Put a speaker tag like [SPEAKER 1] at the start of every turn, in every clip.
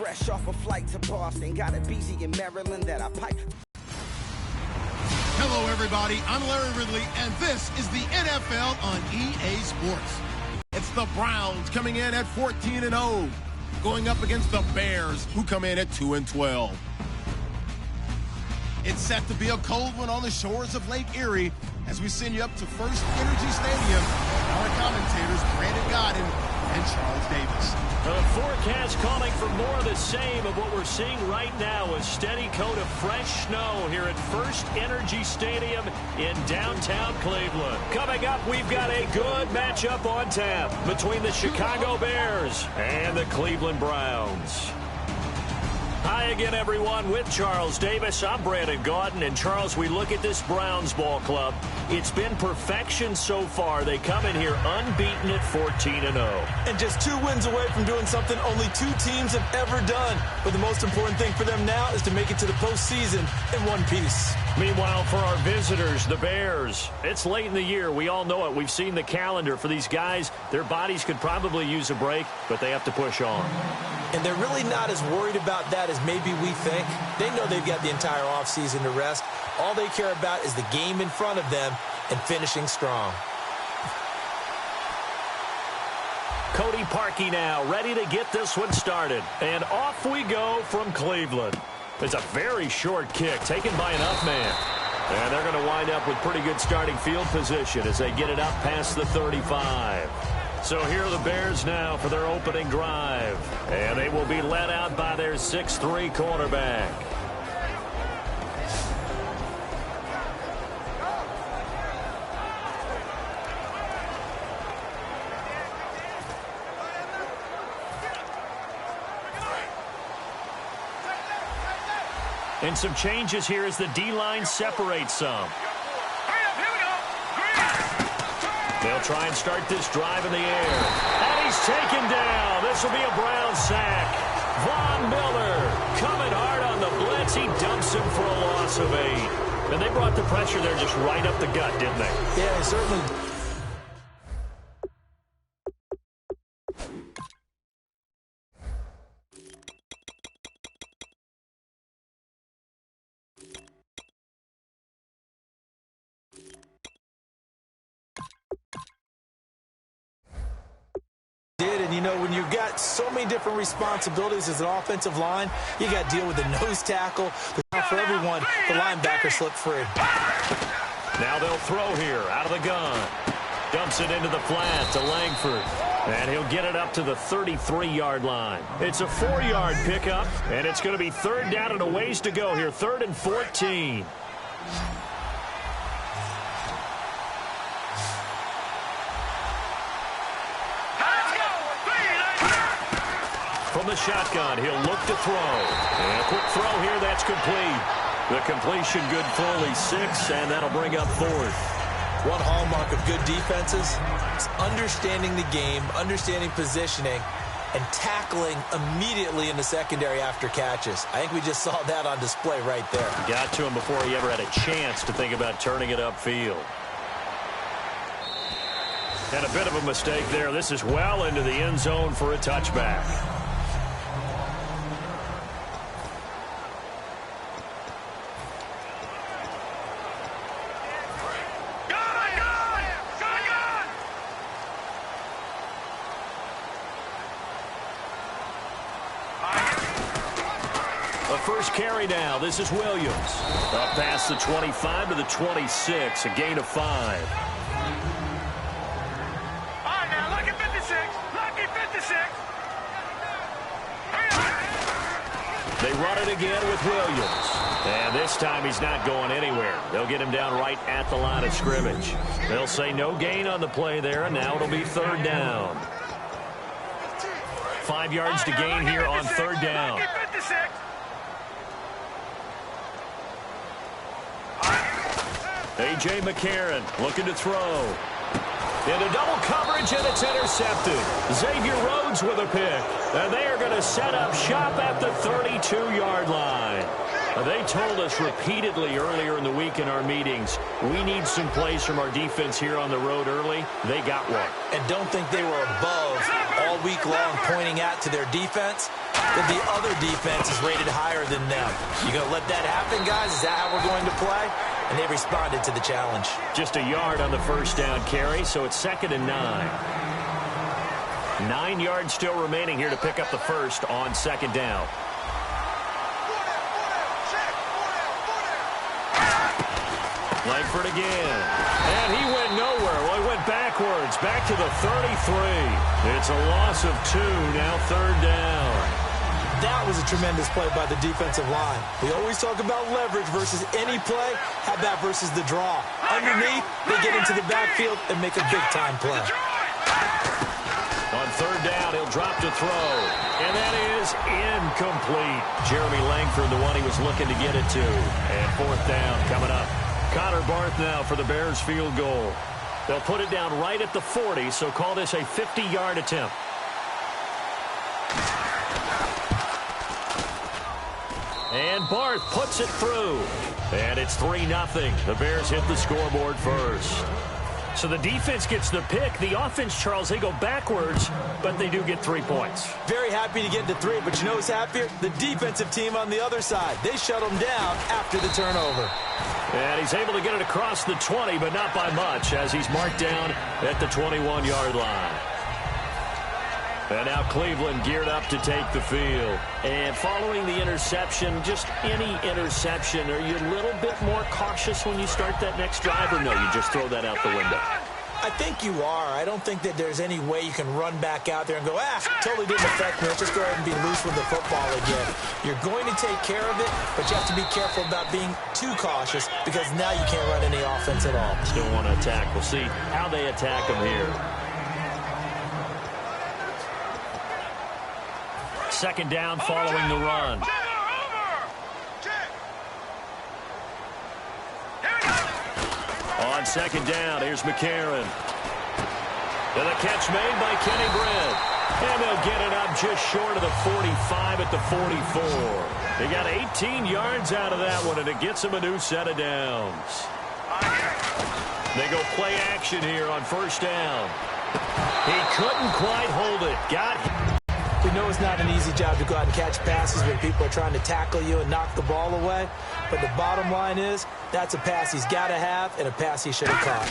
[SPEAKER 1] fresh off a flight to Boston. Got a BZ in Maryland that I pipe.
[SPEAKER 2] Hello, everybody. I'm Larry Ridley, and this is the NFL on EA Sports. It's the Browns coming in at 14-0, going up against the Bears, who come in at 2-12. It's set to be a cold one on the shores of Lake Erie as we send you up to First Energy Stadium. Our commentators, Brandon Godden and Charles Davis.
[SPEAKER 3] The forecast calling for more of the same of what we're seeing right now, a steady coat of fresh snow here at First Energy Stadium in downtown Cleveland. Coming up, we've got a good matchup on tap between the Chicago Bears and the Cleveland Browns. Hi again, everyone, with Charles Davis. I'm Brandon Gaudin. And, Charles, we look at this Browns ball club. It's been perfection so far. They come in here unbeaten at 14-0.
[SPEAKER 4] And just 2 wins away from doing something only 2 teams have ever done. But the most important thing for them now is to make it to the postseason in one piece.
[SPEAKER 3] Meanwhile, for our visitors, the Bears, it's late in the year. We all know it. We've seen the calendar for these guys. Their bodies could probably use a break, but they have to push on.
[SPEAKER 4] And they're really not as worried about that as maybe we think. They know they've got the entire offseason to rest. All they care about is the game in front of them and finishing strong.
[SPEAKER 3] Cody Parkey now, ready to get this one started. And off we go from Cleveland. It's a very short kick taken by an up man. And they're going to wind up with pretty good starting field position as they get it up past the 35. So here are the Bears now for their opening drive. And they will be led out by their 6'3" quarterback. And some changes here as the D-line separates some. They'll try and start this drive in the air. And he's taken down. This will be a Brown sack. Von Miller coming hard on the blitz. He dumps him for a loss of 8. And they brought the pressure there just right up the gut, didn't they?
[SPEAKER 4] Yeah, certainly. And, you know, when you've got so many different responsibilities as an offensive line, you got to deal with the nose tackle. But for everyone, the linebacker slipped free.
[SPEAKER 3] Now they'll throw here out of the gun. Dumps it into the flat to Langford. And he'll get it up to the 33-yard line. It's a 4-yard pickup, and it's going to be 3rd down and a ways to go here. 3rd and 14. From the shotgun, he'll look to throw. And a quick throw here, that's complete. The completion good fully 6, and that'll bring up 4th.
[SPEAKER 4] One hallmark of good defenses is understanding the game, understanding positioning, and tackling immediately in the secondary after catches. I think we just saw that on display right there.
[SPEAKER 3] Got to him before he ever had a chance to think about turning it upfield. And a bit of a mistake there. This is well into the end zone for a touchback. First carry now. This is Williams. Up past the 25 to the 26. A gain of 5.
[SPEAKER 5] All right, now look at 56. Look at 56.
[SPEAKER 3] They run it again with Williams. And this time he's not going anywhere. They'll get him down right at the line of scrimmage. They'll say no gain on the play there, and now it'll be 3rd down. 5 yards to gain here on 3rd down. A.J. McCarron looking to throw. Into double coverage, and it's intercepted. Xavier Rhodes with a pick. And they are going to set up shop at the 32-yard line. They told us repeatedly earlier in the week in our meetings, we need some plays from our defense here on the road early. They got one.
[SPEAKER 4] And don't think they were above all week long pointing out to their defense. that the other defense is rated higher than them. You going to let that happen, guys? Is that how we're going to play? And they responded to the challenge.
[SPEAKER 3] Just a yard on the first down carry, so it's 2nd and 9. 9 yards still remaining here to pick up the first on 2nd down. Langford again. And he went nowhere. Well, he went backwards. Back to the 33. It's a loss of 2. Now 3rd down.
[SPEAKER 4] That was a tremendous play by the defensive line. We always talk about leverage versus any play. How about versus the draw? Underneath, they get into the backfield and make a big-time play.
[SPEAKER 3] On 3rd down, he'll drop to throw. And that is incomplete. Jeremy Langford, the one he was looking to get it to. And 4th down coming up. Connor Barth now for the Bears field goal. They'll put it down right at the 40, so call this a 50-yard attempt. And Barth puts it through. And it's 3-0. The Bears hit the scoreboard first. So the defense gets the pick. The offense, Charles, they go backwards, but they do get 3 points.
[SPEAKER 4] Very happy to get to 3, but you know who's happier? The defensive team on the other side. They shut them down after the turnover.
[SPEAKER 3] And he's able to get it across the 20, but not by much, as he's marked down at the 21-yard line. And now Cleveland geared up to take the field. And following the interception, just any interception, are you a little bit more cautious when you start that next drive, or no, you just throw that out the window?
[SPEAKER 4] I think you are. I don't think that there's any way you can run back out there and go, totally didn't affect me. Let's just go ahead and be loose with the football again. You're going to take care of it, but you have to be careful about being too cautious because now you can't run any offense at all.
[SPEAKER 3] Still want to attack. We'll see how they attack them here. 2nd down following the run. On 2nd down, here's McCarron. And the catch made by Kenny Britt. And they'll get it up just short of the 45 at the 44. They got 18 yards out of that one, and it gets them a new set of downs. They go play action here on 1st down. He couldn't quite hold it. Got him.
[SPEAKER 4] We know it's not an easy job to go out and catch passes when people are trying to tackle you and knock the ball away. But the bottom line is, that's a pass he's got to have and a pass he should have caught.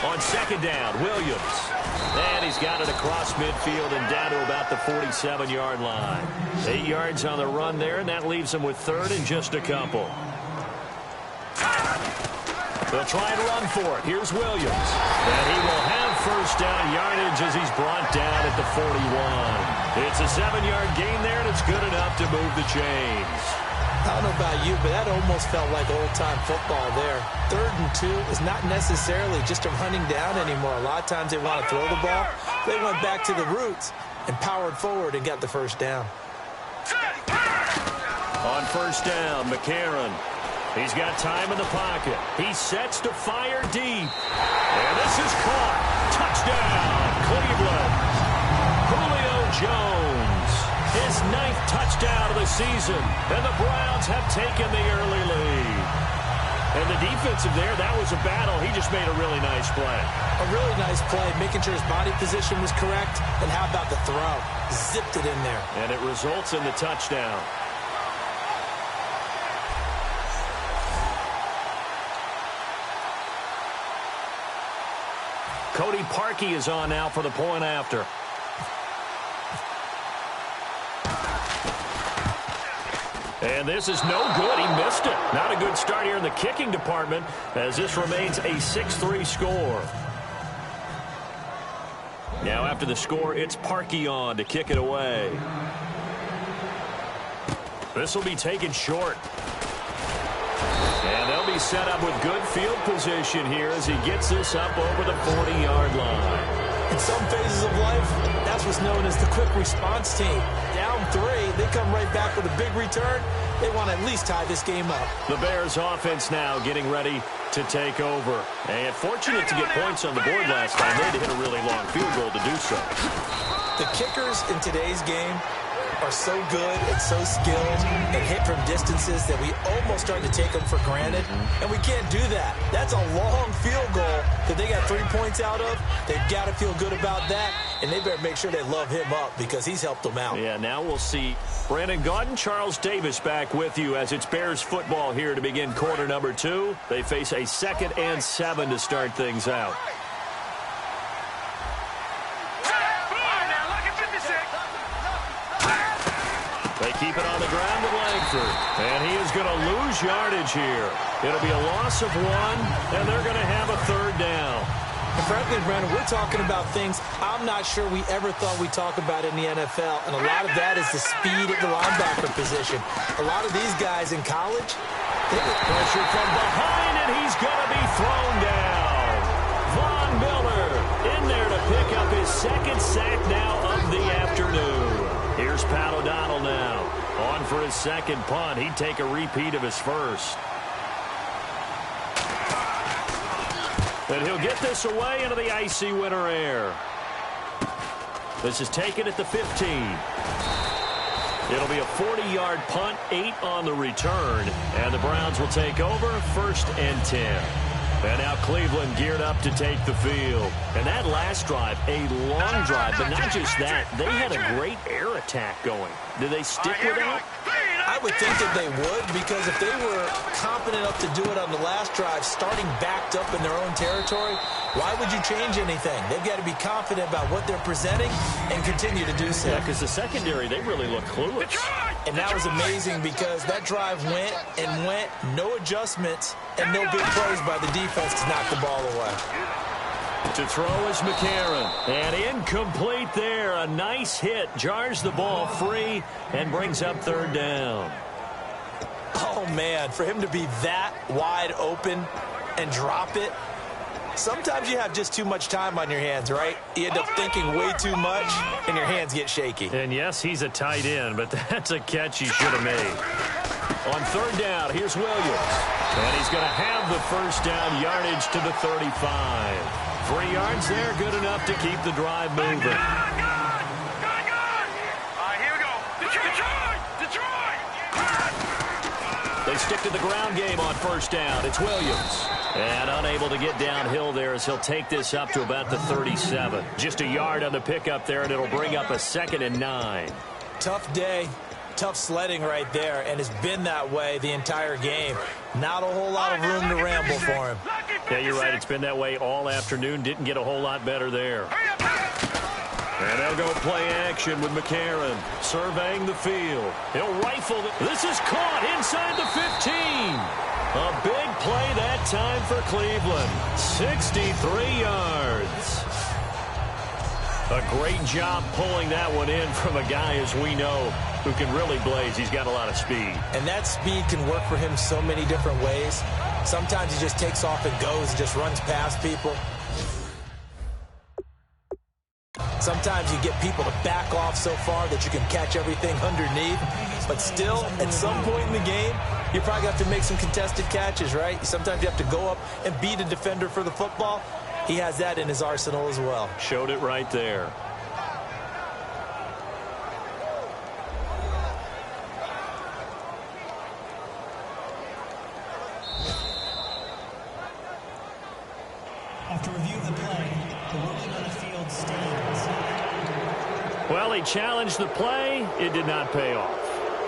[SPEAKER 3] On 2nd down, Williams. And he's got it across midfield and down to about the 47-yard line. 8 yards on the run there, and that leaves him with 3rd and just a couple. They'll try and run for it. Here's Williams. And he will have 1st down yardage as he's brought down at the 41. It's a 7-yard gain there, and it's good enough to move the chains.
[SPEAKER 4] I don't know about you, but that almost felt like old-time football there. 3rd and 2 is not necessarily just a running down anymore. A lot of times they want to throw the ball. They went back to the roots and powered forward and got the 1st down.
[SPEAKER 3] On 1st down, McCarron. He's got time in the pocket. He sets to fire deep. And this is caught. Touchdown, Cleveland. Julio Jones. His 9th touchdown of the season. And the Browns have taken the early lead. And the defensive there, that was a battle. He just made a really nice play.
[SPEAKER 4] A really nice play, making sure his body position was correct. And how about the throw? Zipped it in there.
[SPEAKER 3] And it results in the touchdown. Cody Parkey is on now for the point after. And this is no good. He missed it. Not a good start here in the kicking department as this remains a 6-3 score. Now after the score, it's Parkey on to kick it away. This will be taken short. And they'll be set up with good field position here as he gets this up over the 40-yard line.
[SPEAKER 4] In some phases of life, that's what's known as the quick response team. Down 3, they come right back with a big return. They want to at least tie this game up.
[SPEAKER 3] The Bears offense now getting ready to take over. And fortunate to get points on the board last time. They had to hit a really long field goal to do so.
[SPEAKER 4] The kickers in today's game are so good and so skilled and hit from distances that we almost start to take them for granted, and we can't do that. That's a long field goal that they got 3 points out of. They've got to feel good about that, and they better make sure they love him up because he's helped them out.
[SPEAKER 3] Yeah, now we'll see Brandon Gaudin, Charles Davis back with you as it's Bears football here to begin quarter number 2. They face a 2nd and 7 to start things out. They keep it on the ground with Langford. And he is going to lose yardage here. It'll be a loss of 1, and they're going to have a 3rd down.
[SPEAKER 4] And frankly, Brandon, we're talking about things I'm not sure we ever thought we'd talk about in the NFL. And a lot of that is the speed at the linebacker position. A lot of these guys in college,
[SPEAKER 3] pressure from behind, and he's going to be thrown down. Von Miller in there to pick up his 2nd sack now of the afternoon. Here's Pat O'Donnell now. On for his 2nd punt. He'd take a repeat of his 1st. And he'll get this away into the icy winter air. This is taken at the 15. It'll be a 40-yard punt, 8 on the return. And the Browns will take over, 1st and 10. And now Cleveland geared up to take the field. And that last drive, a long drive, but not just that. They had a great air attack going. Did they stick with that?
[SPEAKER 4] I would think that they would, because if they were confident enough to do it on the last drive, starting backed up in their own territory, why would you change anything? They've got to be confident about what they're presenting and continue to do so.
[SPEAKER 3] Yeah, because the secondary, they really look clueless.
[SPEAKER 4] And that was amazing because that drive went and went, no adjustments, and no big plays by the defense to knock the ball away.
[SPEAKER 3] To throw is McCarron. And incomplete there. A nice hit. Jars the ball free and brings up 3rd down.
[SPEAKER 4] Oh, man, for him to be that wide open and drop it, sometimes you have just too much time on your hands, right? You end up thinking way too much, and your hands get shaky.
[SPEAKER 3] And, yes, he's a tight end, but that's a catch he should have made. On 3rd down, here's Williams. And he's going to have the 1st down, yardage to the 35. 3 yards there, good enough to keep the drive moving.
[SPEAKER 5] Good. All right, here we go. Detroit!
[SPEAKER 3] They stick to the ground game on 1st down. It's Williams. And unable to get downhill there as he'll take this up to about the 37. Just a yard on the pickup there, and it'll bring up a 2nd and 9.
[SPEAKER 4] Tough day. Tough sledding right there, and it's been that way the entire game. Not a whole lot of room to ramble for him.
[SPEAKER 3] Yeah, you're right. It's been that way all afternoon. Didn't get a whole lot better there. And they'll go play action with McCarron surveying the field. He'll rifle. This is caught inside the 15. A big play that time for Cleveland. 63 yards. A great job pulling that one in from a guy, as we know, who can really blaze. He's got a lot of speed.
[SPEAKER 4] And that speed can work for him so many different ways. Sometimes he just takes off and goes and just runs past people. Sometimes you get people to back off so far that you can catch everything underneath. But still, at some point in the game, you probably have to make some contested catches, right? Sometimes you have to go up and beat a defender for the football. He has that in his arsenal as well.
[SPEAKER 3] Showed it right there.
[SPEAKER 6] After review of the play, the ruling on the field stands.
[SPEAKER 3] Well, he challenged the play. It did not pay off.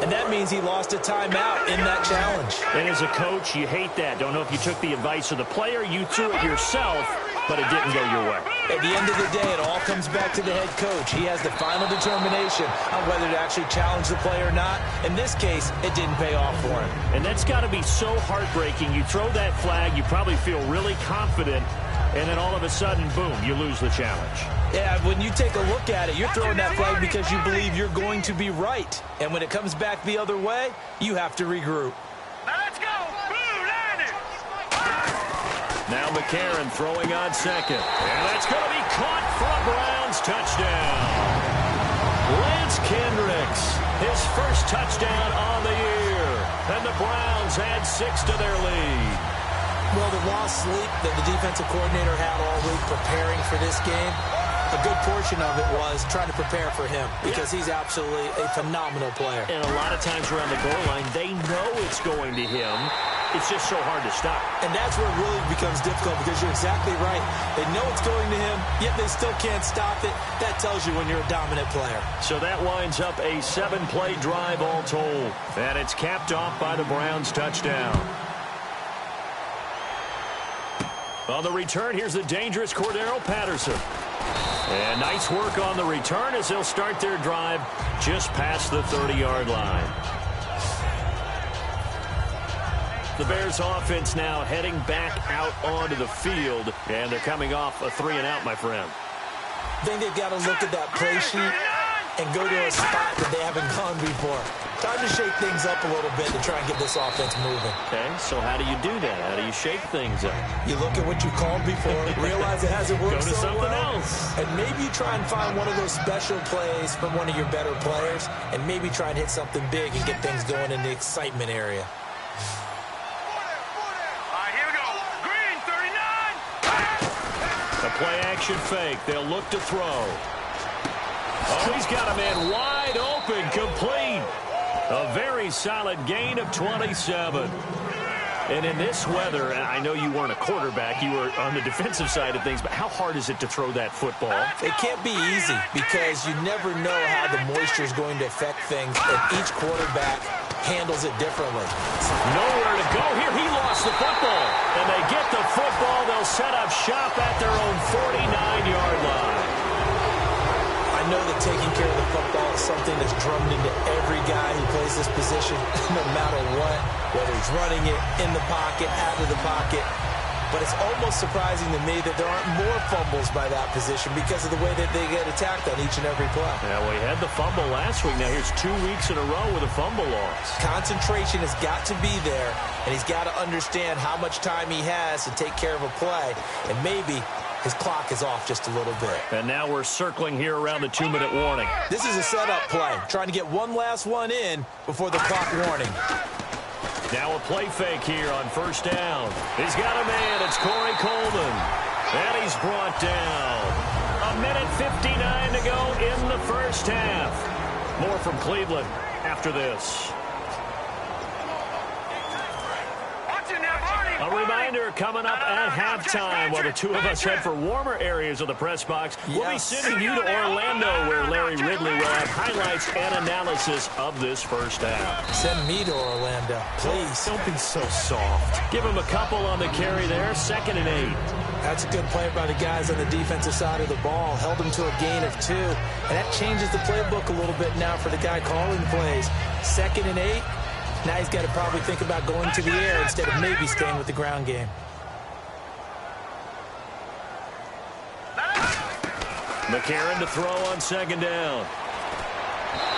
[SPEAKER 4] And that means he lost a timeout in that challenge.
[SPEAKER 3] And as a coach, you hate that. Don't know if you took the advice of the player, you threw it yourself, but it didn't go your way.
[SPEAKER 4] At the end of the day, it all comes back to the head coach. He has the final determination on whether to actually challenge the play or not. In this case, it didn't pay off for him.
[SPEAKER 3] And that's got to be so heartbreaking. You throw that flag, you probably feel really confident, and then all of a sudden, boom, you lose the challenge.
[SPEAKER 4] Yeah, when you take a look at it, you're throwing that flag because you believe you're going to be right. And when it comes back the other way, you have to regroup.
[SPEAKER 5] Now let's go. Boom, land it.
[SPEAKER 3] Now McCarron throwing on 2nd. And that's going to be caught for a Browns touchdown. Lance Kendricks, his first touchdown on the year. And the Browns add 6 to their lead.
[SPEAKER 4] Well, the raw sleep that the defensive coordinator had all week preparing for this game, a good portion of it was trying to prepare for him because he's absolutely a phenomenal player.
[SPEAKER 3] And a lot of times around the goal line, they know it's going to him. It's just so hard to stop.
[SPEAKER 4] And that's where it really becomes difficult because you're exactly right. They know it's going to him, yet they still can't stop it. That tells you when you're a dominant player.
[SPEAKER 3] So that winds up a 7-play drive all told. And it's capped off by the Browns touchdown. On the return, here's the dangerous Cordero Patterson. And nice work on the return as they'll start their drive just past the 30-yard line. The Bears offense now heading back out onto the field, and they're coming off a 3-and-out, my friend.
[SPEAKER 4] I think they've got to look at that play sheet and go to a spot that they haven't gone before. Time to shake things up a little bit to try and get this offense moving.
[SPEAKER 3] Okay, so how do you do that? How do you shake things up?
[SPEAKER 4] You look at what you called before, realize it hasn't worked
[SPEAKER 3] Go to
[SPEAKER 4] so
[SPEAKER 3] something
[SPEAKER 4] well,
[SPEAKER 3] else.
[SPEAKER 4] and maybe you try and find one of those special plays from one of your better players, and maybe try and hit something big and get things going in the excitement area.
[SPEAKER 3] A play-action fake. They'll look to throw. Oh, he's got a man wide open, complete. A very solid gain of 27. And in this weather, I know you weren't a quarterback, you were on the defensive side of things, but how hard is it to throw that football?
[SPEAKER 4] It can't be easy because you never know how the moisture is going to affect things, and each quarterback handles it differently.
[SPEAKER 3] Nowhere to go here. He lost the football. And they get the football. They'll set up shop at their own 49-yard line.
[SPEAKER 4] I know that taking care of the football is something that's drummed into every guy who plays this position, no matter what, whether he's running it, in the pocket, out of the pocket. But it's almost surprising to me that there aren't more fumbles by that position because of the way that they get attacked on each and every play.
[SPEAKER 3] Yeah, well, he had the fumble last week. Now here's 2 weeks in a row with a fumble loss.
[SPEAKER 4] Concentration has got to be there, and he's got to understand how much time he has to take care of a play, and maybe his clock is off just a little bit.
[SPEAKER 3] And now we're circling here around the 2-minute warning.
[SPEAKER 4] This is a setup play, trying to get one last one in before the clock warning.
[SPEAKER 3] Now a play fake here on first down. He's got a man. It's Corey Coleman. And he's brought down. 1:59 to go in the first half. More from Cleveland after this. A reminder coming up at halftime while the two of us head for warmer areas of the press box. We'll be sending you to Orlando where Larry Ridley will have highlights and analysis of this first half.
[SPEAKER 4] Send me to Orlando, please.
[SPEAKER 3] Don't be so soft. Give him a couple on the carry there. 2nd and 8.
[SPEAKER 4] That's a good play by the guys on the defensive side of the ball. Held him to a gain of 2. And that changes the playbook a little bit now for the guy calling plays. 2nd and 8. Now he's got to probably think about going to the air instead of maybe staying with the ground game.
[SPEAKER 3] McCarron to throw on 2nd down.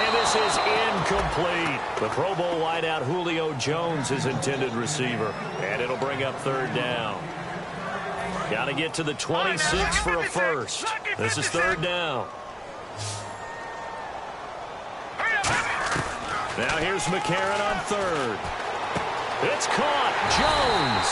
[SPEAKER 3] And this is incomplete. The Pro Bowl wideout Julio Jones, his intended receiver. And it'll bring up 3rd down. Got to get to the 26 for a first. This is 3rd down. Now here's McCarron on 3rd. It's caught. Jones.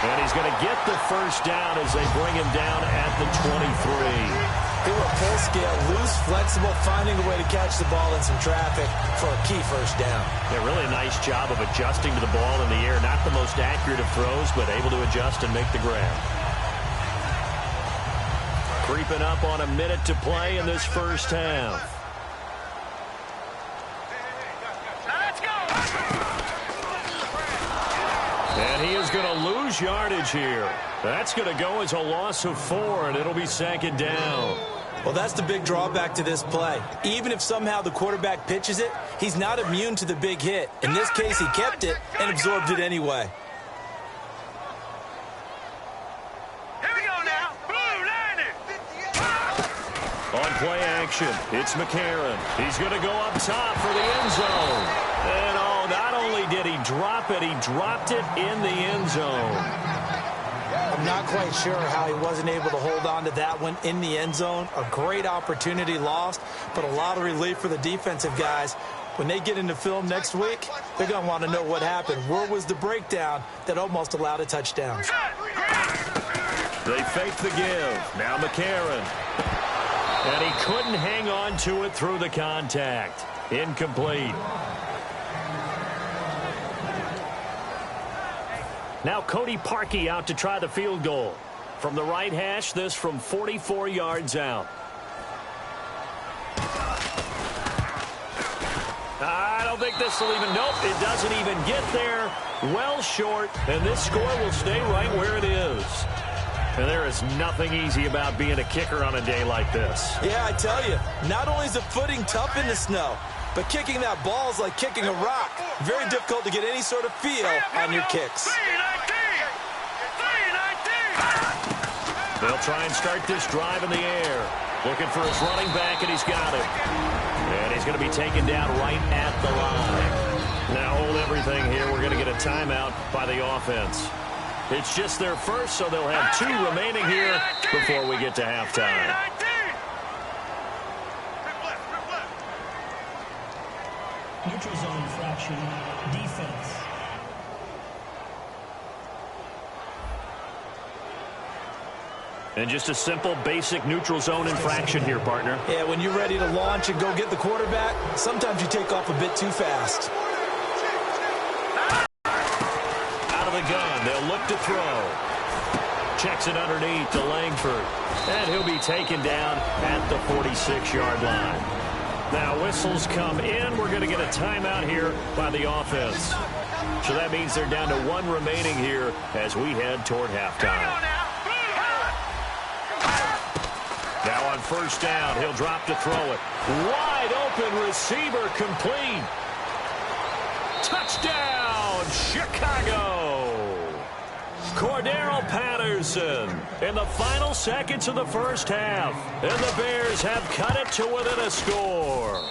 [SPEAKER 3] And he's going to get the first down as they bring him down at the 23.
[SPEAKER 4] They were full scale, loose, flexible, finding a way to catch the ball in some traffic for a key first down.
[SPEAKER 3] Yeah, really nice job of adjusting to the ball in the air. Not the most accurate of throws, but able to adjust and make the grab. Creeping up on a minute to play in this first half. And he is going to lose yardage here. That's going to go as a loss of 4, and it'll be 2nd down.
[SPEAKER 4] Well, that's the big drawback to this play. Even if somehow the quarterback pitches it, he's not immune to the big hit. In this case, he kept it and absorbed it anyway.
[SPEAKER 5] Here we go now. Blue line it.
[SPEAKER 3] On play action, it's McCarron. He's going to go up top for the end zone. And not only did he drop it, he dropped it in the end zone.
[SPEAKER 4] I'm not quite sure how he wasn't able to hold on to that one in the end zone. A great opportunity lost, but a lot of relief for the defensive guys. When they get into film next week, they're going to want to know what happened. Where was the breakdown that almost allowed a touchdown?
[SPEAKER 3] They fake the give. Now McCarron. And he couldn't hang on to it through the contact. Incomplete. Now Cody Parkey out to try the field goal. From the right hash, this from 44 yards out. I don't think this will even, nope, it doesn't even get there. Well short, and this score will stay right where it is. And there is nothing easy about being a kicker on a day like this.
[SPEAKER 4] Yeah, I tell you, not only is the footing tough in the snow, but kicking that ball is like kicking a rock. Very difficult to get any sort of feel on your kicks.
[SPEAKER 3] They'll try and start this drive in the air. Looking for his running back, and he's got it. And he's going to be taken down right at the line. Now hold everything here. We're going to get a timeout by the offense. It's just their first, so they'll have 2 remaining here before we get to halftime.
[SPEAKER 6] Neutral zone infraction, defense.
[SPEAKER 3] And just a simple, basic neutral zone infraction here, partner.
[SPEAKER 4] Yeah, when you're ready to launch and go get the quarterback, sometimes you take off a bit too fast.
[SPEAKER 3] Out of the gun, they'll look to throw. Checks it underneath to Langford. And he'll be taken down at the 46-yard line. Now whistles come in. We're going to get a timeout here by the offense. So that means they're down to 1 remaining here as we head toward halftime. Now on first down, he'll drop to throw it. Wide open receiver complete. Touchdown, Chicago. Cordero Patterson in the final seconds of the first half. And the Bears have cut it to within a score.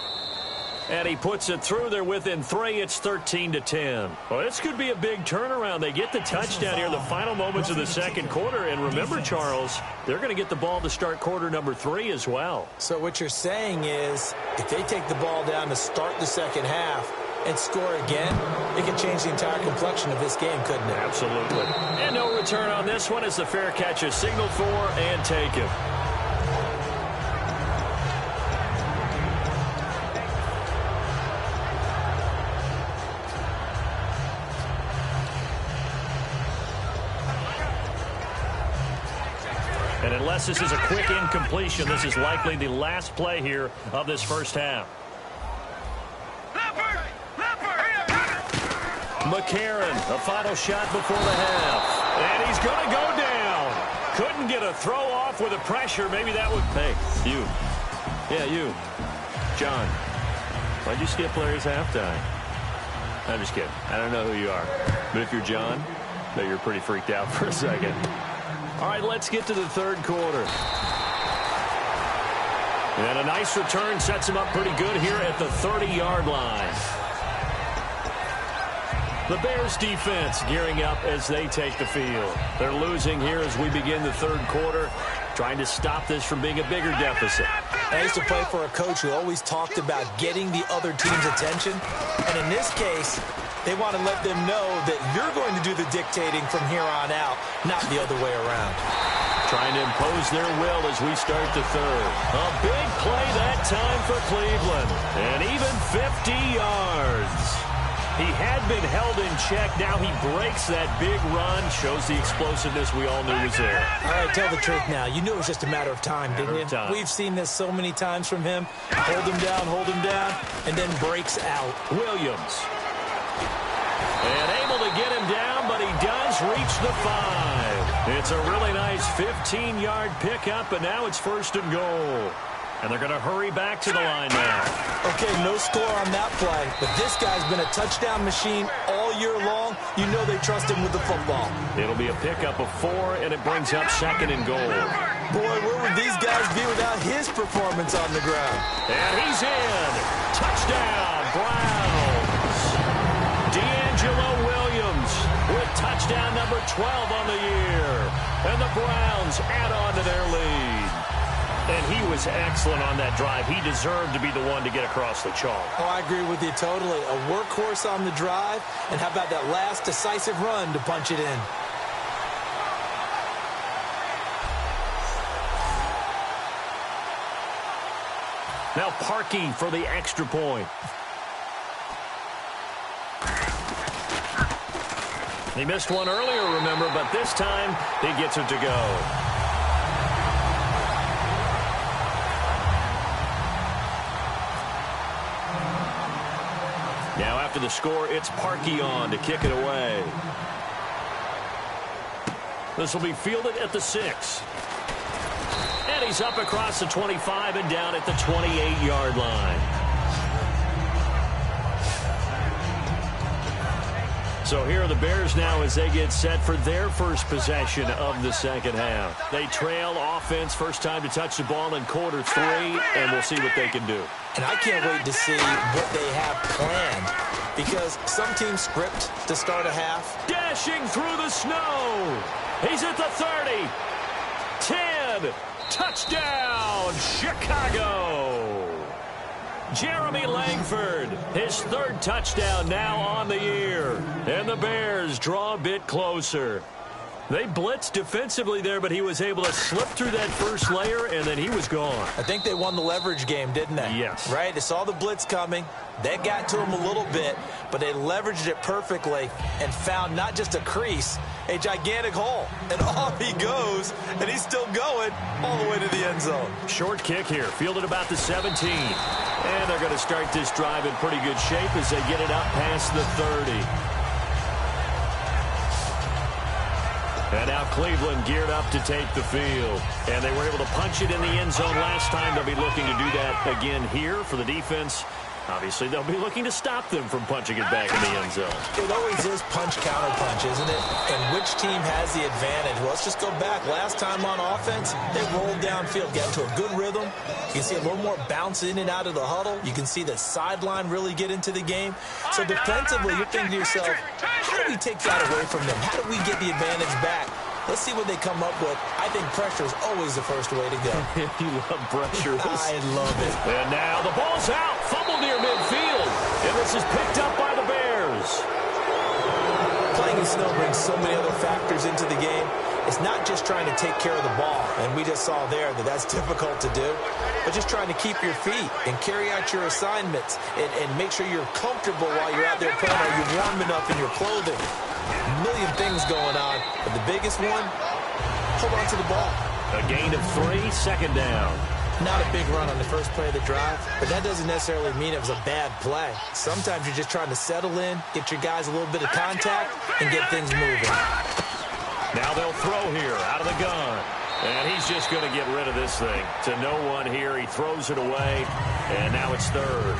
[SPEAKER 3] And he puts it through. They're within 3. It's 13-10. Well, this could be a big turnaround. They get the touchdown here in the final moments of the second quarter. And remember, Charles, they're going to get the ball to start quarter number 3 as well.
[SPEAKER 4] So what you're saying is if they take the ball down to start the second half and score again, it could change the entire complexion of this game, couldn't it?
[SPEAKER 3] Absolutely. And no return on this one as the fair catch is signaled for and taken. And unless this is a quick incompletion, this is likely the last play here of this first half. McCarron, a final shot before the half. And he's going to go down. Couldn't get a throw off with the pressure. Maybe that would... Hey, you. Yeah, you. John, why'd you skip Larry's halftime? I'm just kidding. I don't know who you are. But if you're John, maybe you're pretty freaked out for a second. All right, let's get to the third quarter. And a nice return sets him up pretty good here at the 30-yard line. The Bears defense gearing up as they take the field. They're losing here as we begin the third quarter, trying to stop this from being a bigger deficit.
[SPEAKER 4] I used to play for a coach who always talked about getting the other team's attention. And in this case, they want to let them know that you're going to do the dictating from here on out, not the other way around.
[SPEAKER 3] Trying to impose their will as we start the third. A big play that time for Cleveland. And even 50 yards. He had been held in check. Now he breaks that big run. Shows the explosiveness we all knew was there.
[SPEAKER 4] All right, tell the truth now. You knew it was just a matter of time, didn't you? We've seen this so many times from him. Hold him down, and then breaks out.
[SPEAKER 3] Williams. And able to get him down, but he does reach the 5. It's a really nice 15-yard pickup, and now it's first and goal. And they're going to hurry back to the line now.
[SPEAKER 4] Okay, no score on that play, but this guy's been a touchdown machine all year long. You know they trust him with the football.
[SPEAKER 3] It'll be a pickup of 4, and it brings up second and goal.
[SPEAKER 4] Boy, where would these guys be without his performance on the ground?
[SPEAKER 3] And he's in. Touchdown, Browns. D'Angelo Williams with touchdown number 12 on the year. And the Browns add on to their lead. And he was excellent on that drive. He deserved to be the one to get across the chalk.
[SPEAKER 4] Oh, I agree with you totally. A workhorse on the drive. And how about that last decisive run to punch it in?
[SPEAKER 3] Now Parkey for the extra point. He missed one earlier, remember, but this time he gets it to go. Now after the score, it's Parkey on to kick it away. This will be fielded at the 6. And he's up across the 25 and down at the 28-yard line. So here are the Bears now as they get set for their first possession of the second half. They trail offense, first time to touch the ball in quarter 3, and we'll see what they can do.
[SPEAKER 4] And I can't wait to see what they have planned, because some teams script to start a half.
[SPEAKER 3] Dashing through the snow. He's at the 30. 10. Touchdown, Chicago. Jeremy Langford, his 3rd touchdown now on the year. And the Bears draw a bit closer. They blitzed defensively there, but he was able to slip through that first layer, and then he was gone.
[SPEAKER 4] I think they won the leverage game, didn't they?
[SPEAKER 3] Yes.
[SPEAKER 4] Right? They saw the blitz coming. That got to him a little bit, but they leveraged it perfectly and found not just a crease, a gigantic hole. And off he goes, and he's still going all the way to the end zone.
[SPEAKER 3] Short kick here, fielded about the 17. And they're going to start this drive in pretty good shape as they get it up past the 30. And now Cleveland geared up to take the field. And they were able to punch it in the end zone last time. They'll be looking to do that again here for the defense. Obviously, they'll be looking to stop them from punching it back in the end zone.
[SPEAKER 4] It always is punch-counter-punch, isn't it? And which team has the advantage? Well, let's just go back. Last time on offense, they rolled downfield, got into a good rhythm. You can see a little more bounce in and out of the huddle. You can see the sideline really get into the game. So defensively, you're thinking to yourself, how do we take that away from them? How do we get the advantage back? Let's see what they come up with. I think pressure is always the first way to go.
[SPEAKER 3] You love pressure.
[SPEAKER 4] I love it.
[SPEAKER 3] And now the ball's out. Fumble near midfield. And this is picked up by the Bears.
[SPEAKER 4] Playing in snow brings so many other factors into the game. It's not just trying to take care of the ball, and we just saw there that that's difficult to do, but just trying to keep your feet and carry out your assignments and make sure you're comfortable while you're out there playing. Are you warm enough in your clothing? A million things going on, but the biggest one, hold on to the ball.
[SPEAKER 3] A gain of 3, second down.
[SPEAKER 4] Not a big run on the first play of the drive, but that doesn't necessarily mean it was a bad play. Sometimes you're just trying to settle in, get your guys a little bit of contact, and get things moving.
[SPEAKER 3] Now they'll throw here out of the gun. And he's just going to get rid of this thing. To no one here. He throws it away, and now it's 3rd.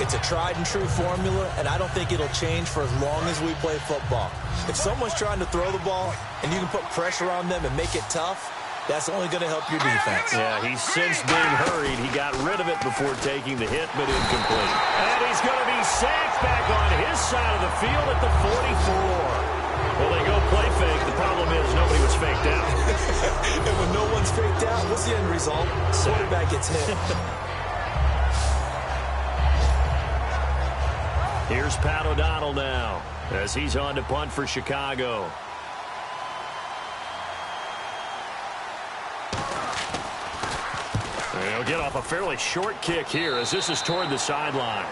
[SPEAKER 4] It's a tried-and-true formula, and I don't think it'll change for as long as we play football. If someone's trying to throw the ball and you can put pressure on them and make it tough, that's only going to help your defense.
[SPEAKER 3] Yeah, he's since being hurried. He got rid of it before taking the hit, but incomplete. And he's going to be sacked back on his side of the field at the 44. Well, they go play fake. The problem is nobody was faked out.
[SPEAKER 4] And when no one's faked out, what's the end result? Quarterback gets hit.
[SPEAKER 3] Here's Pat O'Donnell now as he's on to punt for Chicago. He'll get off a fairly short kick here as this is toward the sideline.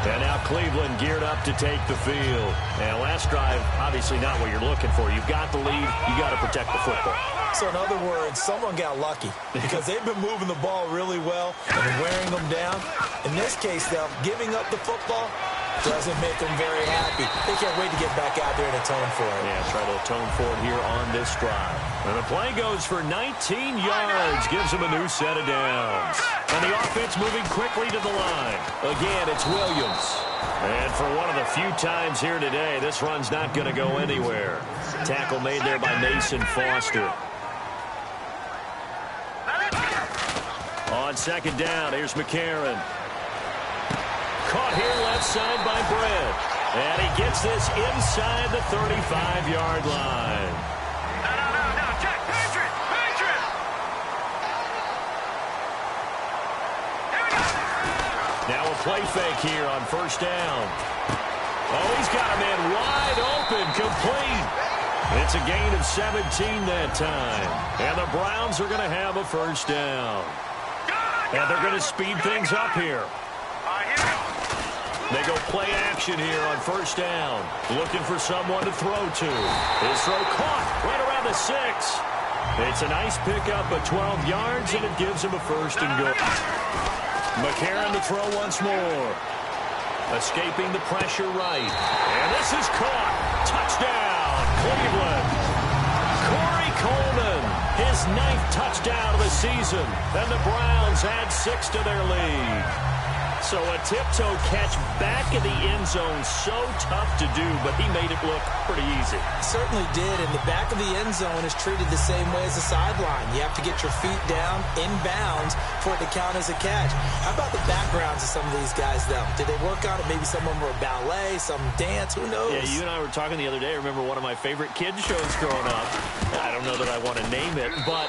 [SPEAKER 3] And now Cleveland geared up to take the field. And last drive, obviously not what you're looking for. You've got the lead. You got to protect the football.
[SPEAKER 4] So in other words, someone got lucky because they've been moving the ball really well and wearing them down. In this case, though, giving up the football doesn't make them very happy. They can't wait to get back out there and atone for it.
[SPEAKER 3] Yeah, try to atone for it here on this drive. And the play goes for 19 yards, gives them a new set of downs. And the offense moving quickly to the line. Again, it's Williams. And for one of the few times here today, this run's not going to go anywhere. Tackle made there by Mason Foster. On second down, here's McCarron. Caught here left side by Brett. And he gets this inside the 35-yard line.
[SPEAKER 5] No, Jack, Patriot!
[SPEAKER 3] Now a play fake here on first down. Oh, he's got a man wide open, complete. It's a gain of 17 that time. And the Browns are going to have a first down. And they're going to speed things up here. They go play action here on first down. Looking for someone to throw to. His throw caught right around the 6. It's a nice pickup of 12 yards, and it gives him a first and goal. McCarron to throw once more. Escaping the pressure right. And this is caught. Touchdown, Cleveland. Corey Coleman, his 9th touchdown of the season. And the Browns add 6 to their lead. So a tiptoe catch back in the end zone, so tough to do, but he made it look pretty easy.
[SPEAKER 4] Certainly did, and the back of the end zone is treated the same way as the sideline. You have to get your feet down, inbounds, for it to count as a catch. How about the backgrounds of some of these guys, though? Did they work on it? Maybe some of them were ballet, some dance, who knows?
[SPEAKER 3] Yeah, you and I were talking the other day. I remember one of my favorite kids shows growing up. I don't know that I want to name it, but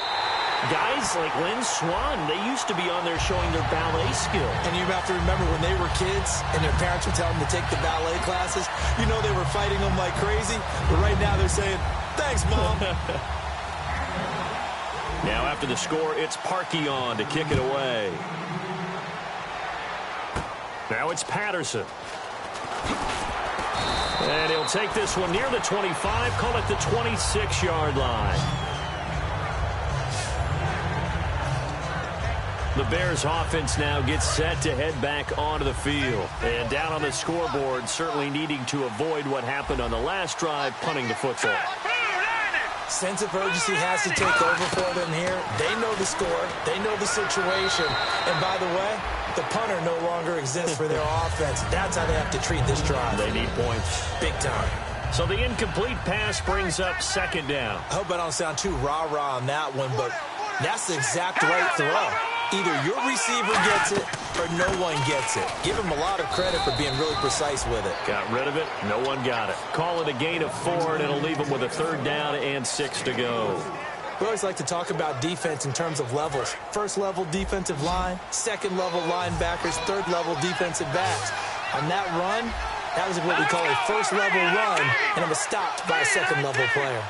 [SPEAKER 3] guys like Lynn Swan, they used to be on there showing their ballet skill.
[SPEAKER 4] And you have to remember when they were kids and their parents would tell them to take the ballet classes, you know they were fighting them like crazy. But right now they're saying, thanks, Mom.
[SPEAKER 3] Now after the score, it's Parkey on to kick it away. Now it's Patterson. And he'll take this one near the 25, call it the 26-yard line. The Bears offense now gets set to head back onto the field. And down on the scoreboard, certainly needing to avoid what happened on the last drive, punting the football.
[SPEAKER 4] Sense of urgency has to take over for them here. They know the score. They know the situation. And by the way, the punter no longer exists for their offense. That's how they have to treat this drive.
[SPEAKER 3] They need points.
[SPEAKER 4] Big time.
[SPEAKER 3] So the incomplete pass brings up second down.
[SPEAKER 4] I hope I don't sound too rah-rah on that one, but that's the exact right throw. Either your receiver gets it or no one gets it. Give him a lot of credit for being really precise with it.
[SPEAKER 3] Got rid of it. No one got it. Call it a gain of 4, and it'll leave him with a third down and 6 to go.
[SPEAKER 4] We always like to talk about defense in terms of levels. First-level defensive line, second-level linebackers, third-level defensive backs. On that run, that was what we call a first-level run, and it was stopped by a second-level player.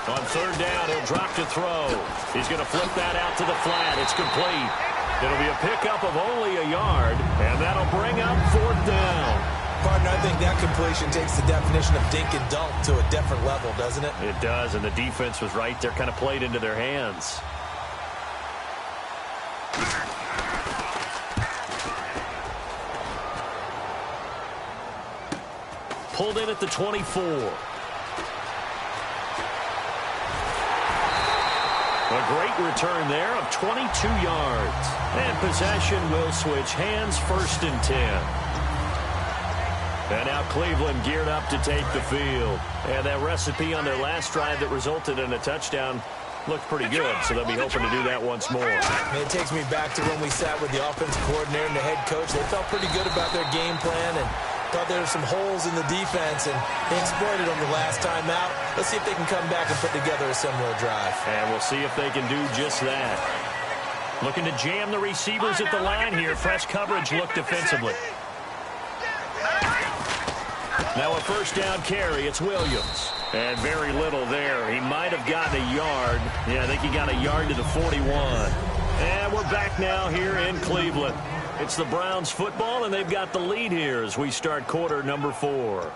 [SPEAKER 3] On third down, he'll drop to throw. He's going to flip that out to the flat. It's complete. It'll be a pickup of only a yard, and that'll bring up fourth down.
[SPEAKER 4] Partner, I think that completion takes the definition of dink and dunk to a different level, doesn't it?
[SPEAKER 3] It does, and the defense was right there, kind of played into their hands. Pulled in at the 24. A great return there of 22 yards. And possession will switch hands, first and 10. And now Cleveland geared up to take the field. And that recipe on their last drive that resulted in a touchdown looked pretty good, so they'll be hoping to do that once more.
[SPEAKER 4] And it takes me back to when we sat with the offensive coordinator and the head coach. They felt pretty good about their game plan and thought there were some holes in the defense, and they exploited them the last time out. Let's see if they can come back and put together a similar drive.
[SPEAKER 3] And we'll see if they can do just that. Looking to jam the receivers at the line here. Fresh coverage look defensively. Now a first down carry. It's Williams. And very little there. He might have gotten a yard. Yeah, I think he got a yard to the 41. And we're back now here in Cleveland. It's the Browns football, and they've got the lead here as we start quarter number 4.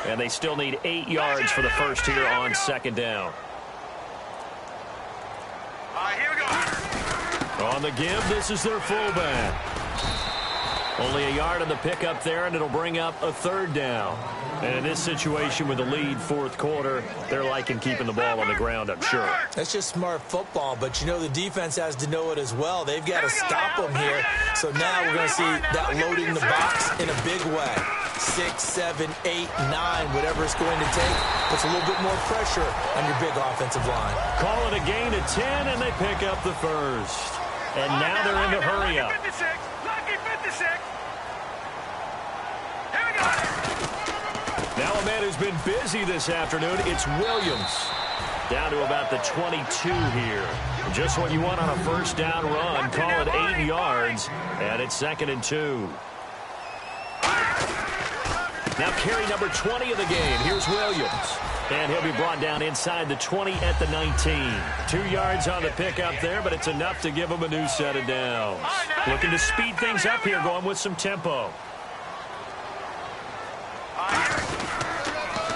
[SPEAKER 3] And they still need 8 yards for the first here on second down. On the give, this is their fullback. Only a yard on the pickup there, and it'll bring up a third down. And in this situation with the lead, fourth quarter, they're liking keeping the ball on the ground, I'm sure.
[SPEAKER 4] That's just smart football, but you know the defense has to know it as well. They've got to stop them here. So now we're going to see that loading the box in a big way. 6, 7, 8, 9, whatever it's going to take, puts a little bit more pressure on your big offensive line.
[SPEAKER 3] Call it a gain of 10, and they pick up the first. And now they're in the hurry up. Oh, man, who's been busy this afternoon. It's Williams. Down to about the 22 here. Just what you want on a first down run. Call it 8 yards, and it's 2nd and 2. Now carry number 20 of the game. Here's Williams. And he'll be brought down inside the 20 at the 19. 2 yards on the pickup there, but it's enough to give him a new set of downs. Looking to speed things up here, going with some tempo.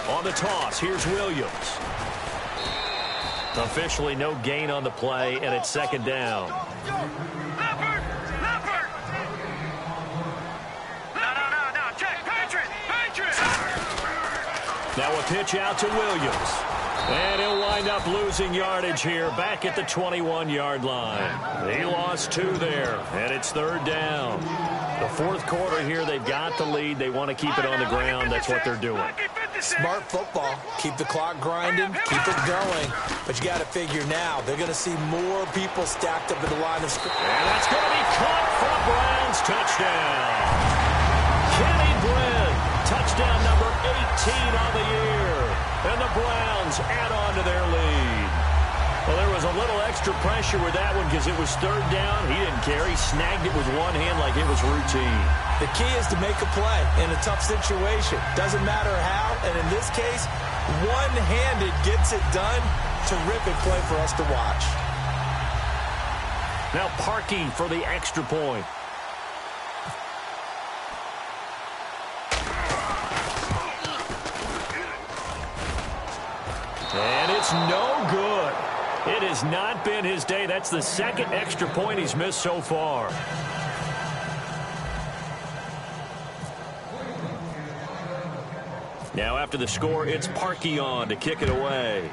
[SPEAKER 3] On the toss, here's Williams. Officially no gain on the play, and it's 2nd down. Now a pitch out to Williams. And he'll wind up losing yardage here back at the 21-yard line. He lost 2 there, and it's 3rd down. The 4th quarter here, they've got the lead. They want to keep it on the ground. That's what they're doing.
[SPEAKER 4] Smart football. Keep the clock grinding, keep it going. But you got to figure now, they're going to see more people stacked up at the line of scrimmage.
[SPEAKER 3] And that's going to be caught for a Browns touchdown. Kenny Britt, touchdown number 18 on the year. And the Browns add on to their lead. Well, there was a little extra pressure with that one because it was 3rd down. He didn't care. He snagged it with one hand like it was routine.
[SPEAKER 4] The key is to make a play in a tough situation. Doesn't matter how, and in this case, one-handed gets it done. Terrific play for us to watch.
[SPEAKER 3] Now Parkey for the extra point. And it's no good. It has not been his day. That's the 2nd extra point he's missed so far. Now after the score, it's Parkey on to kick it away.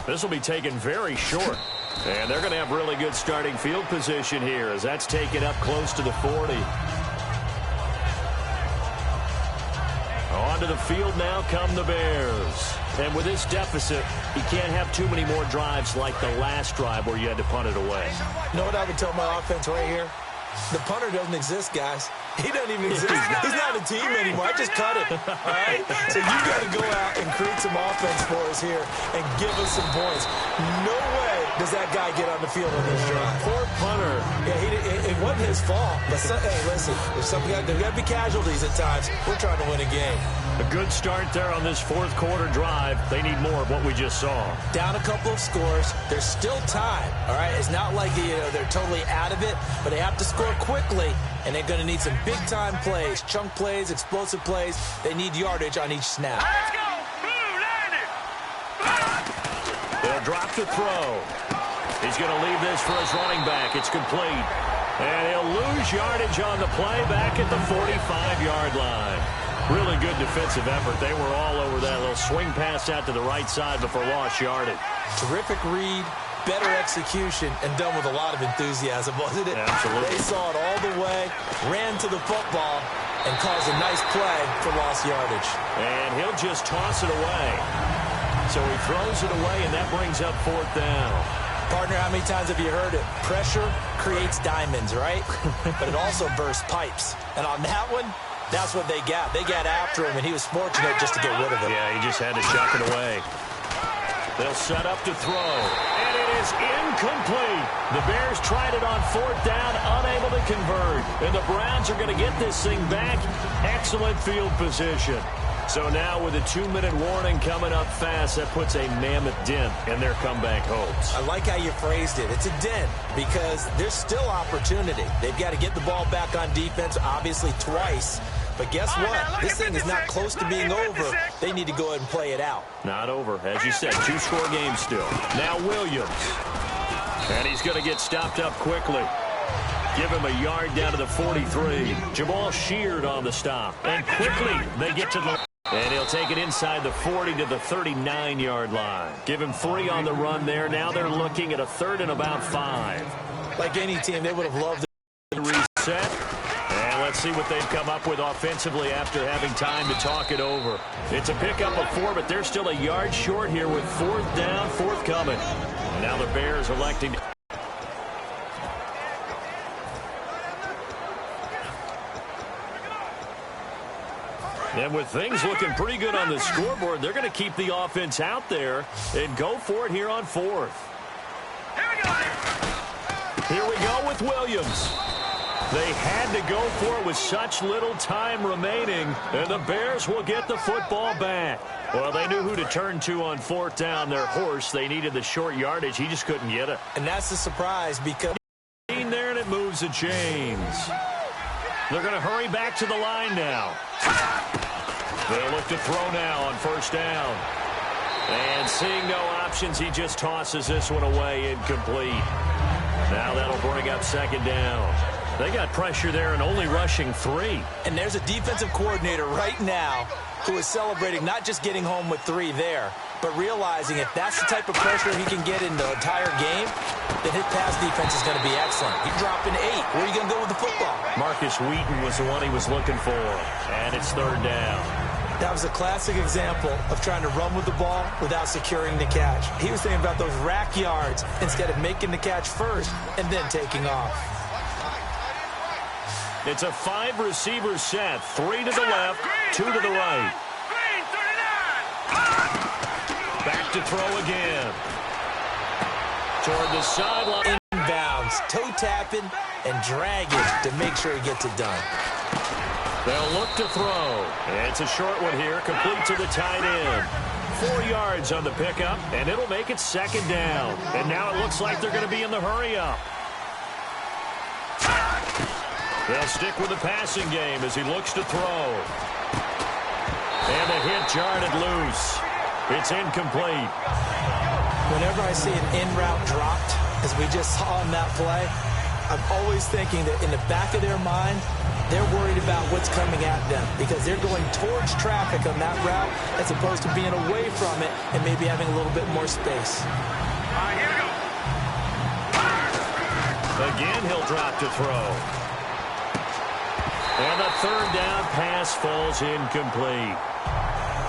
[SPEAKER 3] This will be taken very short. And they're going to have really good starting field position here as that's taken up close to the 40. Onto the field now come the Bears. And with this deficit, you can't have too many more drives like the last drive where you had to punt it away.
[SPEAKER 4] You know what I would tell my offense right here? The punter doesn't exist, guys. He doesn't even exist. He's not a team anymore. I just cut it. All right? So you got to go out and create some offense for us here and give us some points. No way does that guy get on the field on this drive.
[SPEAKER 3] Poor punter.
[SPEAKER 4] Yeah, it wasn't his fault. But hey, listen, there's got to be casualties at times. We're trying to win a game.
[SPEAKER 3] A good start there on this 4th quarter drive. They need more of what we just saw.
[SPEAKER 4] Down a couple of scores. There's still time. All right? It's not like they're totally out of it, but they have to score quickly, and they're going to need some big-time plays, chunk plays, explosive plays. They need yardage on each snap.
[SPEAKER 5] Let's go! Blue, land it!
[SPEAKER 3] They'll drop the throw. He's going to leave this for his running back. It's complete. And he'll lose yardage on the play back at the 45-yard line. Really good defensive effort. They were all over that little swing pass out to the right side before lost yardage.
[SPEAKER 4] Terrific read, better execution, and done with a lot of enthusiasm, wasn't it?
[SPEAKER 3] Absolutely.
[SPEAKER 4] They saw it all the way, ran to the football, and caused a nice play for lost yardage.
[SPEAKER 3] And he'll just toss it away. So he throws it away, and that brings up 4th down.
[SPEAKER 4] Partner, how many times have you heard it? Pressure creates diamonds, right? But it also bursts pipes. And on that one, that's what they got. They got after him, and he was fortunate just to get rid of it.
[SPEAKER 3] Yeah, he just had to chuck it away. They'll set up to throw. And it is incomplete. The Bears tried it on 4th down, unable to convert. And the Browns are going to get this thing back. Excellent field position. So now with a 2-minute warning coming up fast, that puts a mammoth dent in their comeback hopes.
[SPEAKER 4] I like how you phrased it. It's a dent because there's still opportunity. They've got to get the ball back on defense, obviously twice. But guess what? This thing is not close to being over. They need to go ahead and play it out.
[SPEAKER 3] Not over. As you said, 2-score game still. Now Williams. And he's going to get stopped up quickly. Give him a yard down to the 43. Jamal Sheard on the stop. And quickly they get to the... And he'll take it inside the 40 to the 39-yard line. Give him 3 on the run there. Now they're looking at a 3rd and about 5.
[SPEAKER 4] Like any team, they would have loved
[SPEAKER 3] to reset. And let's see what they've come up with offensively after having time to talk it over. It's a pickup of 4, but they're still a yard short here with 4th down, 4th coming. And now the Bears electing to... And with things looking pretty good on the scoreboard, they're going to keep the offense out there and go for it here on fourth. Here we go with Williams. They had to go for it with such little time remaining, and the Bears will get the football back. Well, they knew who to turn to on fourth down. Their horse, they needed the short yardage. He just couldn't get it.
[SPEAKER 4] And that's the surprise because
[SPEAKER 3] there, and it moves the chains. They're going to hurry back to the line now. They'll look to throw now on first down. And seeing no options, he just tosses this one away, incomplete. Now that'll bring up second down. They got pressure there and only rushing 3.
[SPEAKER 4] And there's a defensive coordinator right now who is celebrating not just getting home with 3 there, but realizing if that's the type of pressure he can get in the entire game, then his pass defense is going to be excellent. He's dropping 8. Where are you going to go with the football?
[SPEAKER 3] Marcus Wheaton was the one he was looking for, and it's third down.
[SPEAKER 4] That was a classic example of trying to run with the ball without securing the catch. He was thinking about those rack yards instead of making the catch first and then taking off.
[SPEAKER 3] It's a 5-receiver set. 3 to the left, 2 to the right. Back to throw again. Toward the sideline.
[SPEAKER 4] Inbounds, toe tapping and dragging to make sure he gets it done.
[SPEAKER 3] They'll look to throw. It's a short one here, complete to the tight end. 4 yards on the pickup, and it'll make it second down. And now it looks like they're going to be in the hurry-up. They'll stick with the passing game as he looks to throw. And the hit jarred it loose. It's incomplete.
[SPEAKER 4] Whenever I see an in-route dropped, as we just saw on that play, I'm always thinking that in the back of their mind, they're worried about what's coming at them because they're going towards traffic on that route as opposed to being away from it and maybe having a little bit more space.
[SPEAKER 5] Here we go.
[SPEAKER 3] Again, he'll drop to throw. And the third down pass falls incomplete.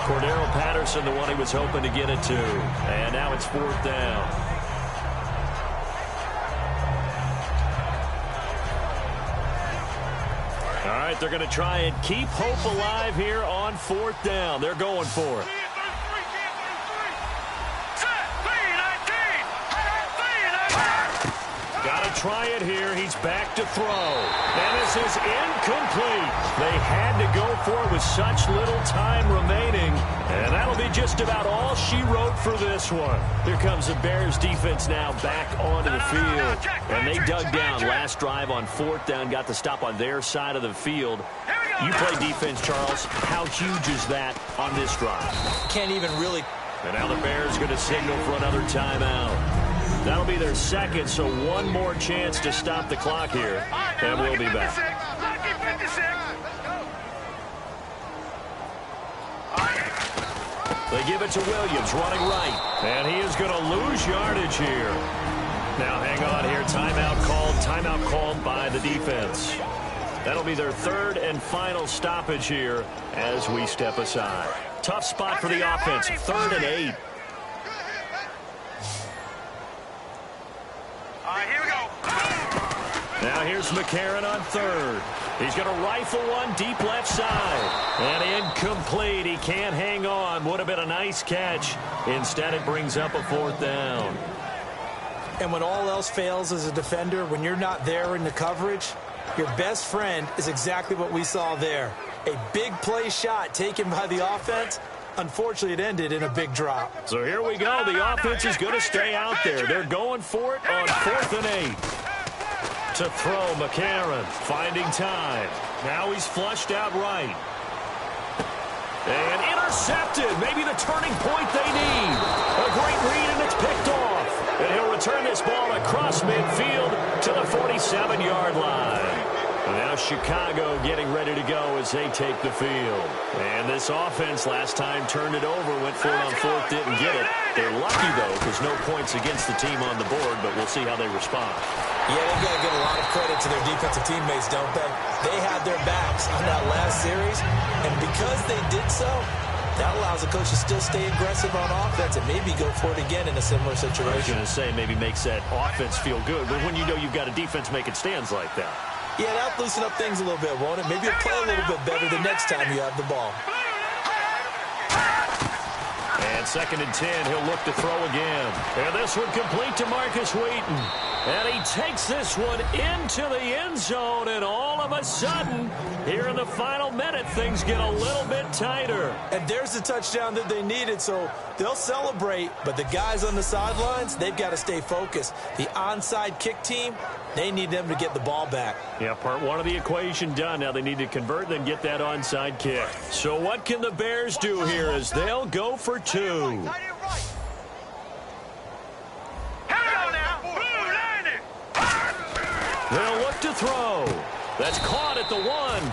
[SPEAKER 3] Cordero Patterson, the one he was hoping to get it to. And now it's fourth down. All right, they're going to try and keep hope alive here on fourth down. They're going for it. Got to try it here. He's back to throw. And this is incomplete. They had to go for it with such little time remaining. And that'll be just about all she wrote for this one. Here comes the Bears defense now back onto the field. And they dug down last drive on fourth down, got the stop on their side of the field. You play defense, Charles. How huge is that on this drive?
[SPEAKER 4] Can't even really.
[SPEAKER 3] And now the Bears going to signal for another timeout. That'll be their second, so one more chance to stop the clock here, and we'll be back. They give it to Williams, running right, and he is going to lose yardage here. Now hang on here, timeout called by the defense. That'll be their third and final stoppage here as we step aside. Tough spot for the offense, 3rd and 8.
[SPEAKER 5] Here we go.
[SPEAKER 3] Now here's McCarron on third. He's going to rifle one deep left side. And incomplete. He can't hang on. Would have been a nice catch. Instead, it brings up a fourth down.
[SPEAKER 4] And when all else fails as a defender, when you're not there in the coverage, your best friend is exactly what we saw there. A big play shot taken by the offense. Unfortunately, it ended in a big drop.
[SPEAKER 3] So here we go. The offense is going to stay out there. They're going for it on 4th and 8. To throw, McCarron finding time. Now he's flushed out right. And intercepted. Maybe the turning point they need. A great read, and it's picked off. And he'll return this ball across midfield to the 47-yard line. And now Chicago getting ready to go as they take the field. And this offense last time turned it over, went for it on fourth, didn't get it. They're lucky, though, because no points against the team on the board, but we'll see how they respond.
[SPEAKER 4] Yeah, they've got to give a lot of credit to their defensive teammates, don't they? They had their backs on that last series, and because they did so, that allows the coach to still stay aggressive on offense and maybe go for it again in a similar situation.
[SPEAKER 3] I was going to say maybe makes that offense feel good, but when you know you've got a defense making stands like that.
[SPEAKER 4] Yeah, that'll loosen up things a little bit, won't it? Maybe you'll play a little bit better the next time you have the ball.
[SPEAKER 3] And 2nd and 10, he'll look to throw again. And this one complete to Marcus Wheaton. And he takes this one into the end zone, and all of a sudden, here in the final minute, things get a little bit tighter.
[SPEAKER 4] And there's the touchdown that they needed, so they'll celebrate. But the guys on the sidelines, they've got to stay focused. The onside kick team, they need them to get the ball back.
[SPEAKER 3] Yeah, part one of the equation done. Now they need to convert and then get that onside kick. So what can the Bears do here as they'll go for 2? They'll look to throw. That's caught at the 1.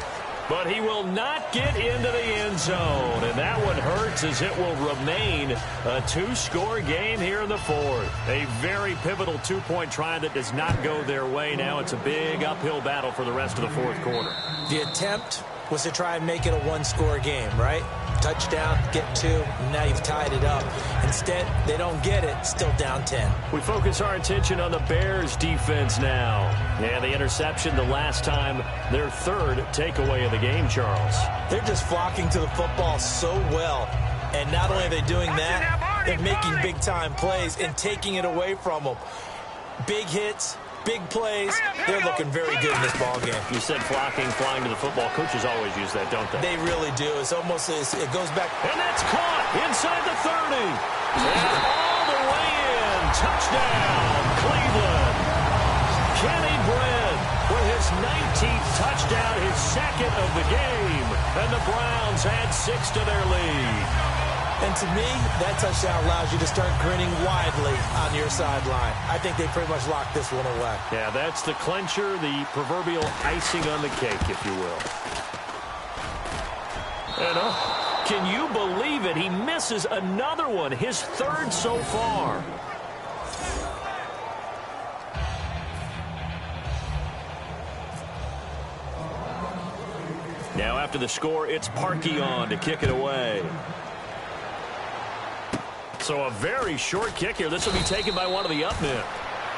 [SPEAKER 3] But he will not get into the end zone. And that one hurts as it will remain a 2-score game here in the 4th. A very pivotal 2-point try that does not go their way. Now it's a big uphill battle for the rest of the 4th quarter.
[SPEAKER 4] The attempt was to try and make it a 1-score game, right? Touchdown, get 2, now you've tied it up. Instead, they don't get it, still down 10.
[SPEAKER 3] We focus our attention on the Bears defense now. Yeah, the interception the last time, their 3rd takeaway of the game, Charles.
[SPEAKER 4] They're just flocking to the football so well. And not only are they doing that, they're making big-time plays and taking it away from them. Big hits, big plays. They're looking very good in this ball game.
[SPEAKER 3] You said flocking, flying to the football. Coaches always use that, don't they?
[SPEAKER 4] They really do. It's almost, it goes back.
[SPEAKER 3] And that's caught inside the 30. And all the way in. Touchdown, Cleveland. Kenny Brent with his 19th touchdown, his 2nd of the game. And the Browns add 6 to their lead.
[SPEAKER 4] And to me, that touchdown allows you to start grinning widely on your sideline. I think they pretty much locked this one away.
[SPEAKER 3] Yeah, that's the clincher, the proverbial icing on the cake, if you will. And can you believe it? He misses another one, his 3rd so far. Now after the score, it's Parkey on to kick it away. So a very short kick here. This will be taken by one of the up men.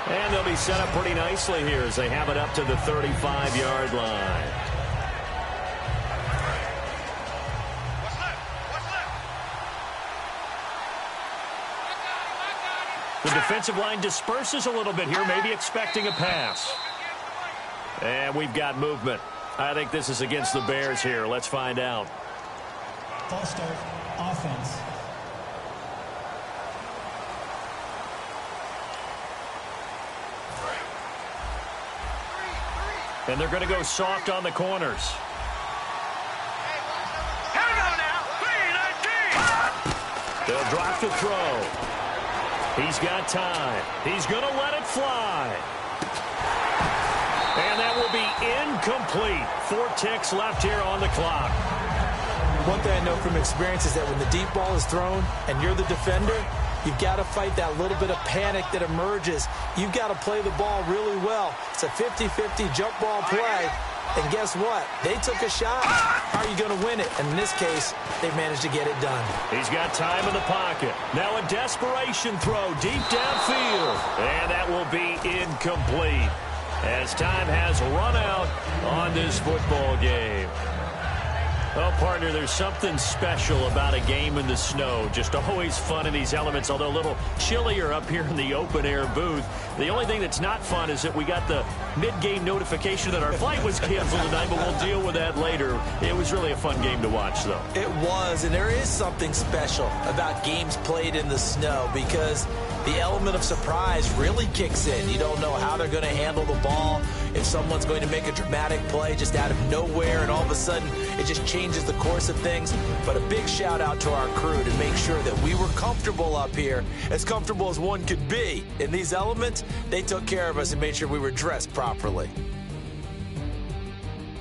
[SPEAKER 3] And they'll be set up pretty nicely here as they have it up to the 35-yard line. The defensive line disperses a little bit here, maybe expecting a pass. And we've got movement. I think this is against the Bears here. Let's find out.
[SPEAKER 6] False start, offense.
[SPEAKER 3] And they're going to go soft on the corners. They'll drop to throw. He's got time. He's going to let it fly. And that will be incomplete. 4 ticks left here on the clock.
[SPEAKER 4] One thing I know from experience is that when the deep ball is thrown and you're the defender, you've got to fight that little bit of panic that emerges. You've got to play the ball really well. It's a 50-50 jump ball play. And guess what? They took a shot. How are you going to win it? And in this case, they've managed to get it done.
[SPEAKER 3] He's got time in the pocket. Now a desperation throw deep downfield. And that will be incomplete as time has run out on this football game. Well, partner, there's something special about a game in the snow. Just always fun in these elements, although a little chillier up here in the open-air booth. The only thing that's not fun is that we got the mid-game notification that our flight was canceled tonight, but we'll deal with that later. It was really a fun game to watch, though.
[SPEAKER 4] It was, and there is something special about games played in the snow because the element of surprise really kicks in. You don't know how they're going to handle the ball, if someone's going to make a dramatic play just out of nowhere, and all of a sudden it just changes the course of things. But a big shout out to our crew to make sure that we were comfortable up here, as comfortable as one could be. In these elements, they took care of us and made sure we were dressed properly.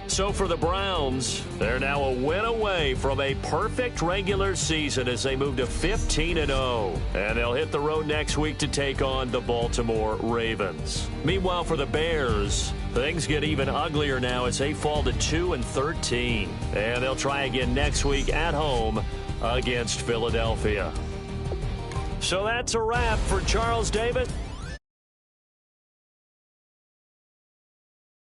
[SPEAKER 3] So for the Browns, they're now a win away from a perfect regular season as they move to 15-0. And they'll hit the road next week to take on the Baltimore Ravens. Meanwhile, for the Bears, things get even uglier now as they fall to 2-13. And they'll try again next week at home against Philadelphia. So that's a wrap for Charles David.